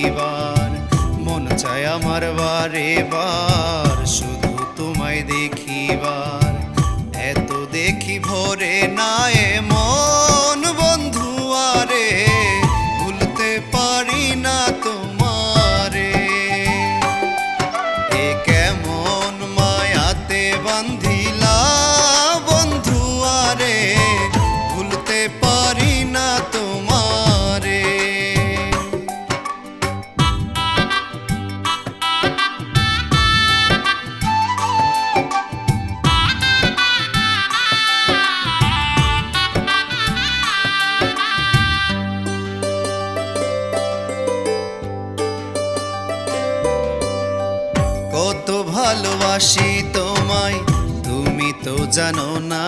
দেখিবার। মন চায় আমার বারে বার শুধু তোমায় দেখিবার। এত দেখি ভরে না এ মন বন্ধু আরে, ভুলতে পারি না তোমারে। এ কেমন মায়াতে বান্ধিলা বন্ধু আরে, ভুলতে পারি না তোমারে। কত ভালোবাসি তোমায় তুমি তো জানো না,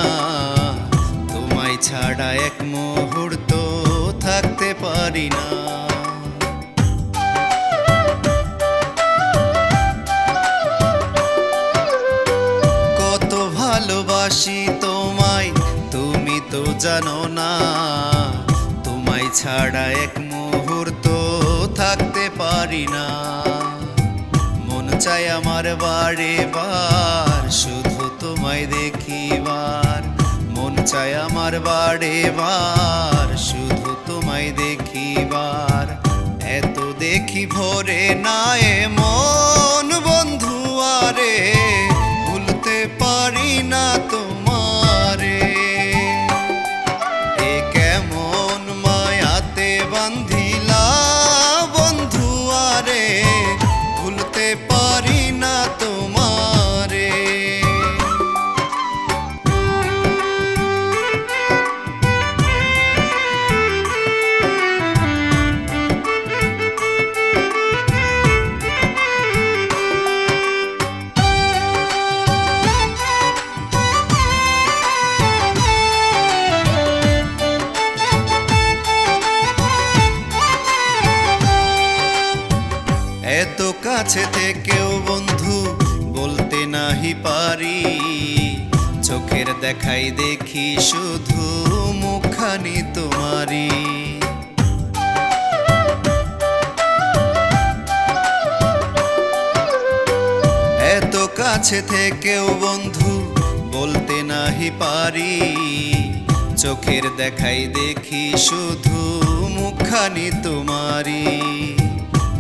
তোমায় ছাড়া এক মুহূর্ত থাকতে পারি না। কত ভালোবাসি তোমায় তুমি তো জানো না, তোমায় ছাড়া এক মুহূর্ত থাকতে পারি না। মন চায় আমার বারে বার শুধু তোমায় দেখিবার। মন চায় আমার বারে বার শুধু তোমায় দেখিবার। এত দেখি ভরে না এ মন বন্ধু আরে, ভুলতে পারি না তোমারে। এ কেমন মায়াতে বান্ধিলা বন্ধু আরে, ভুলতে পারি না তোমারে। এত কাছে থেকেও বন্ধু বলতে নাহি পারি, চোখের দেখাই দেখি শুধু মুখখানি তোমারি। এত কাছে থেকেও বন্ধু বলতে নাহি পারি, চোখের দেখাই দেখি শুধু মুখখানি তোমারি।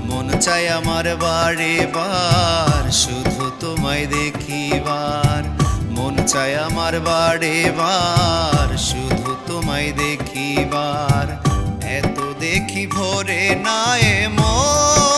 মন চায় আমার বারে বার শুধু তোমায় দেখিবার। মন চায় আমার বারে বার শুধু তোমায় দেখিবার। এত দেখি ভরে না এ মন